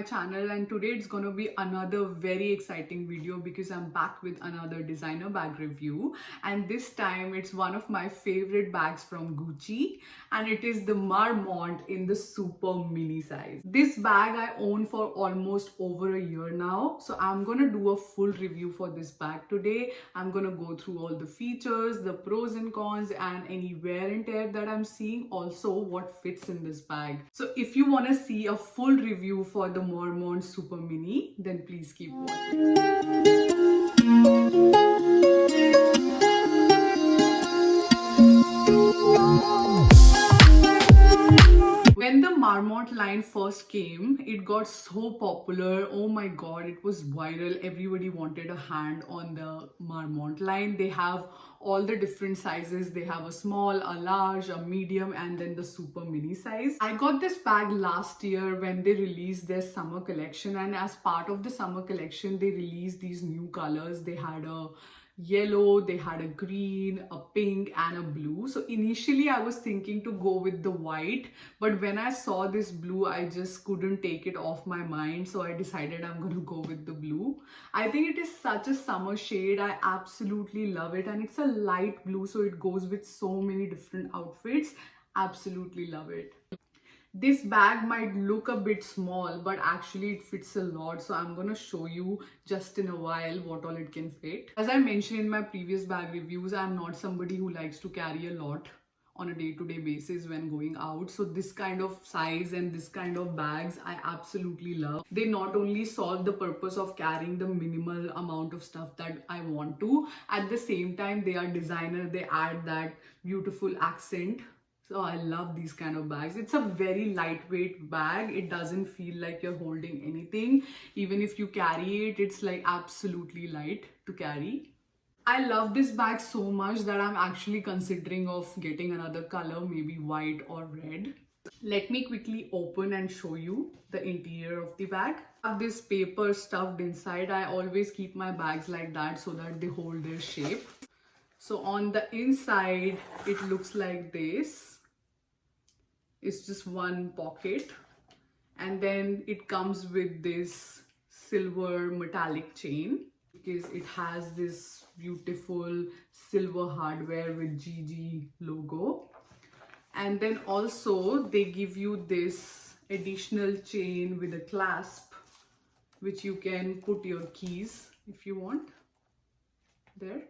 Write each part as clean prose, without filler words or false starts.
my channel, and today it's gonna be another very exciting video because I'm back with another designer bag review, and this time it's one of my favorite bags from Gucci, and it is the Marmont in the super mini size. This bag I own for almost over a year now, so I'm gonna do a full review for this bag today. I'm gonna go through all the features, the pros and cons, and any wear and tear that I'm seeing, also what fits in this bag. So if you want to see a full review for the Marmont Super Mini, then please keep watching. When the Marmont line first came, it got so popular. Oh my god, it was viral. Everybody wanted a hand on the Marmont line. They have all the different sizes. They have a small, a large, a medium, and then the super mini size. I got this bag last year when they released their summer collection, and as part of the summer collection, they released these new colors. They had a yellow, they had a green, a pink, and a blue. So initially I was thinking to go with the white, but when I saw this blue, I just couldn't take it off my mind, so I decided I'm going to go with the blue. I think it is such a summer shade. I absolutely love it, and it's a light blue, so it goes with so many different outfits. Absolutely love it. This bag might look a bit small, but actually it fits a lot. So I'm gonna show you just in a while what all it can fit. As I mentioned in my previous bag reviews, I'm not somebody who likes to carry a lot on a day-to-day basis when going out. So this kind of size and this kind of bags I absolutely love. They not only solve the purpose of carrying the minimal amount of stuff that I want to, at the same time they are designer. They add that beautiful accent. So I love these kind of bags. It's a very lightweight bag. It doesn't feel like you're holding anything. Even if you carry it, it's like absolutely light to carry. I love this bag so much that I'm actually considering of getting another color, maybe white or red. Let me quickly open and show you the interior of the bag. I have this paper stuffed inside. I always keep my bags like that so that they hold their shape. So on the inside, it looks like this. It's just one pocket, and then it comes with this silver metallic chain because it has this beautiful silver hardware with GG logo. And then also they give you this additional chain with a clasp, which you can put your keys if you want there.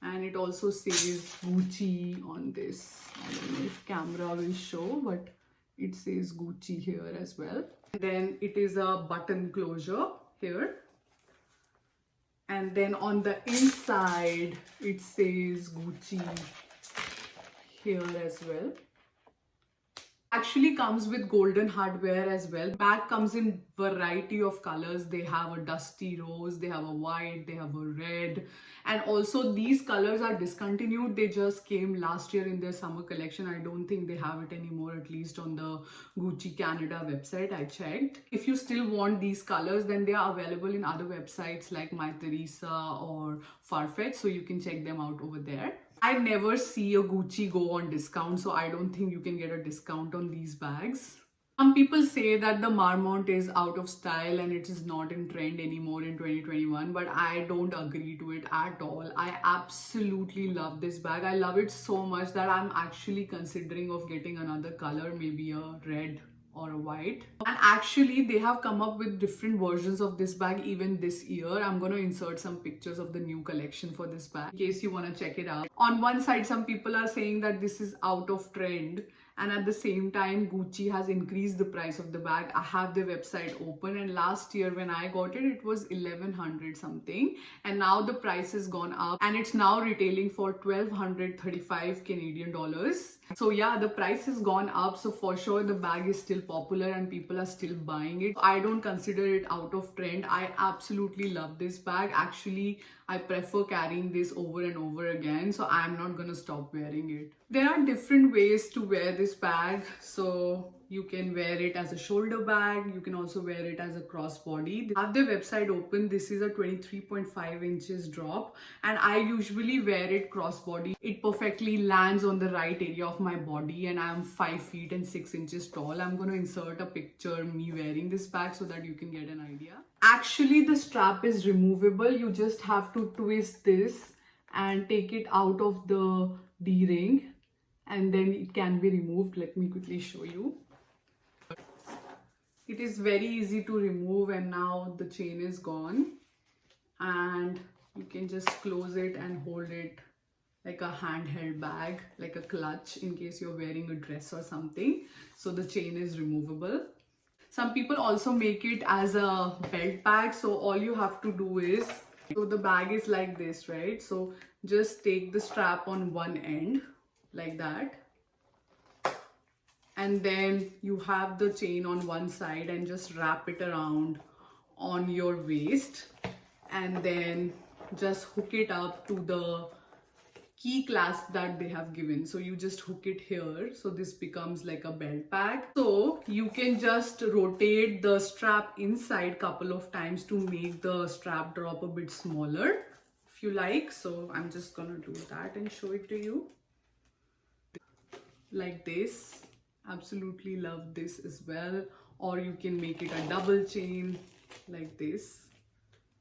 And it also says Gucci on this. I don't know if camera will show, but it says Gucci here as well. And then it is a button closure here. And then on the inside, it says Gucci here as well. Actually comes with golden hardware as well. Bag comes in variety of colors. They have a dusty rose, they have a white, they have a red, and also these colors are discontinued. They just came last year in their summer collection. I don't think they have it anymore, at least on the Gucci Canada website. I checked. If you still want these colors, then they are available in other websites like My Teresa or Farfetch, so you can check them out over there. I never see a Gucci go on discount, so I don't think you can get a discount on these bags. Some people say that the Marmont is out of style and it is not in trend anymore in 2021, but I don't agree to it at all. I absolutely love this bag. I love it so much that I'm actually considering of getting another color, maybe a red or a white. And actually they have come up with different versions of this bag even this year. I'm going to insert some pictures of the new collection for this bag in case you want to check it out. On one side, some people are saying that this is out of trend, and at the same time Gucci has increased the price of the bag. I have their website open, and last year when I got it, it was 1100 something, and now the price has gone up and it's now retailing for 1235 Canadian dollars. So yeah, the price has gone up, so for sure the bag is still popular and people are still buying it. I don't consider it out of trend. I absolutely love this bag. Actually, I prefer carrying this over and over again, so I'm not gonna stop wearing it. There are different ways to wear this this bag. So you can wear it as a shoulder bag. You can also wear it as a crossbody. They have their website open. This is a 23.5 inches drop, and I usually wear it crossbody. It perfectly lands on the right area of my body, and I'm 5 feet and 6 inches tall. I'm going to insert a picture me wearing this bag so that you can get an idea. Actually, the strap is removable. You just have to twist this and take it out of the D-ring, and then it can be removed. Let me quickly show you. It is very easy to remove, and now the chain is gone, and you can just close it and hold it like a handheld bag, like a clutch in case you're wearing a dress or something. So the chain is removable. Some people also make it as a belt bag. So all you have to do is, so the bag is like this, right? So just take the strap on one end like that, and then you have the chain on one side, and just wrap it around on your waist, and then just hook it up to the key clasp that they have given. So you just hook it here, so this becomes like a belt bag. So you can just rotate the strap inside couple of times to make the strap drop a bit smaller if you like. So I'm just gonna do that and show it to you like this. Absolutely love this as well. Or you can make it a double chain like this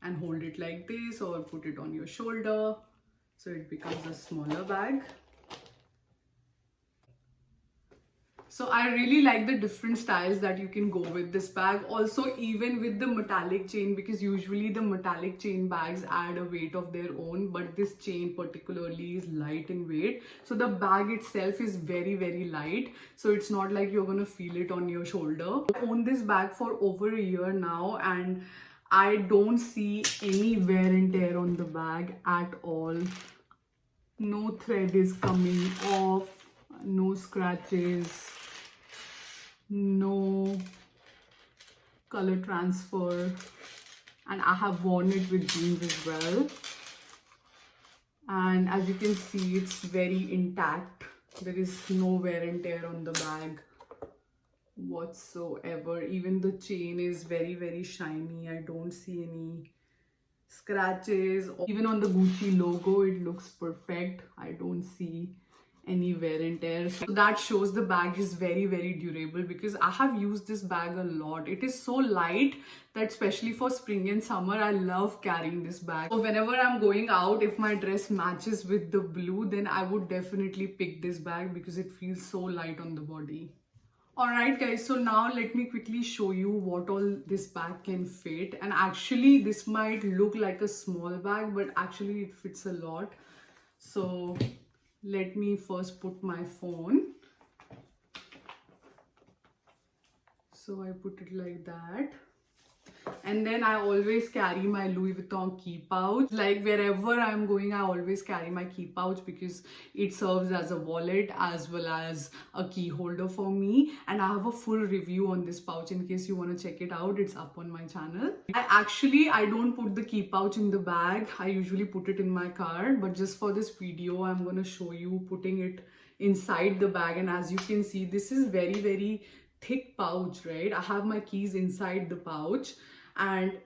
and hold it like this, or put it on your shoulder so it becomes a smaller bag. So I really like the different styles that you can go with this bag. Also, even with the metallic chain, because usually the metallic chain bags add a weight of their own, but this chain particularly is light in weight. So the bag itself is very, very light. So it's not like you're gonna feel it on your shoulder. I own this bag for over a year now, and I don't see any wear and tear on the bag at all. No thread is coming off, no scratches, no color transfer, and I have worn it with jeans as well. And as you can see, it's very intact. There is no wear and tear on the bag whatsoever. Even the chain is very, very shiny. I don't see any scratches. Even on the Gucci logo, it looks perfect. I don't see any wear and tear. So that shows the bag is very, very durable, because I have used this bag a lot. It is so light that especially for spring and summer, I love carrying this bag. So whenever I'm going out, if my dress matches with the blue, then I would definitely pick this bag because it feels so light on the body. Alright guys, so now let me quickly show you what all this bag can fit. And actually this might look like a small bag, but actually it fits a lot. So let me first put my phone. So I put it like that. And then I always carry my Louis Vuitton key pouch. Like wherever I'm going, I always carry my key pouch because it serves as a wallet as well as a key holder for me. And I have a full review on this pouch in case you want to check it out. It's up on my channel. I don't put the key pouch in the bag. I usually put it in my car. But just for this video, I'm going to show you putting it inside the bag. And as you can see, this is very, very thick pouch, right? I have my keys inside the pouch, and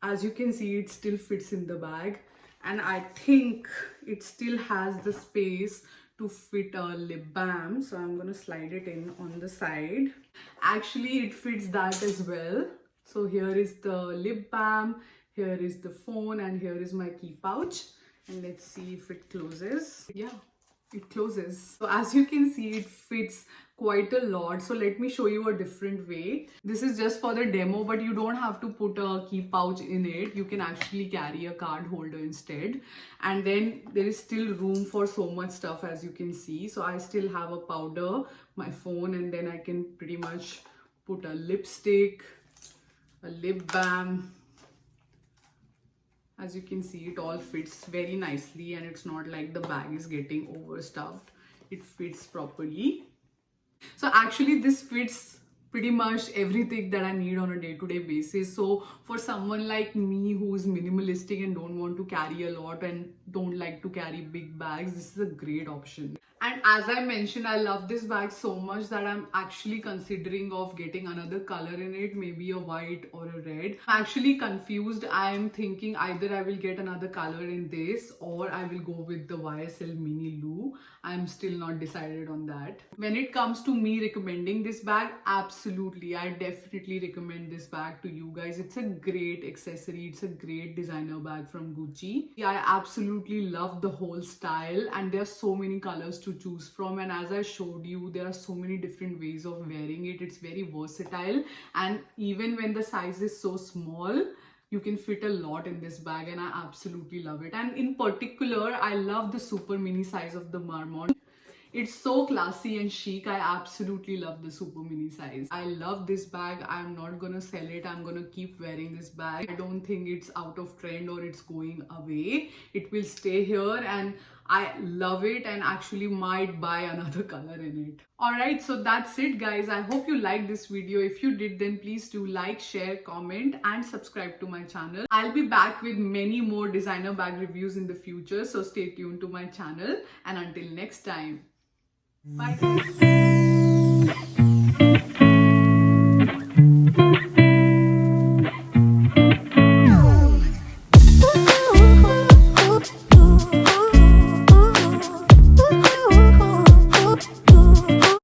as you can see, it still fits in the bag, and I think it still has the space to fit a lip balm. So I'm gonna slide it in on the side. Actually, it fits that as well. So here is the lip balm, here is the phone, and here is my key pouch. And let's see if it closes. Yeah, it closes. So as you can see, it fits quite a lot. So let me show you a different way. This is just for the demo, but you don't have to put a key pouch in it. You can actually carry a card holder instead. And then there is still room for so much stuff, as you can see. So I still have a powder, my phone, and then I can pretty much put a lipstick, a lip balm. As you can see, it all fits very nicely, and it's not like the bag is getting overstuffed. It fits properly. So actually this fits pretty much everything that I need on a day-to-day basis. So for someone like me who's minimalistic and don't want to carry a lot and don't like to carry big bags, this is a great option. And as I mentioned, I love this bag so much that I'm actually considering of getting another color in it, maybe a white or a red. I'm actually confused. I'm thinking either I will get another color in this or I will go with the YSL Mini Lou. I'm still not decided on that. When it comes to me recommending this bag, absolutely, I definitely recommend this bag to you guys. It's a great accessory. It's a great designer bag from Gucci. I absolutely love the whole style, and there are so many colors to choose from, and as I showed you, there are so many different ways of wearing it. It's very versatile, and even when the size is so small, you can fit a lot in this bag, and I absolutely love it. And in particular, I love the super mini size of the Marmont. It's so classy and chic. I absolutely love the super mini size. I love this bag. I'm not gonna sell it. I'm gonna keep wearing this bag. I don't think it's out of trend or it's going away. It will stay here, and I love it, and actually might buy another color in it. Alright, so that's it guys. I hope you liked this video. If you did, then please do like, share, comment and subscribe to my channel. I'll be back with many more designer bag reviews in the future, so stay tuned to my channel, and until next time. Bye guys.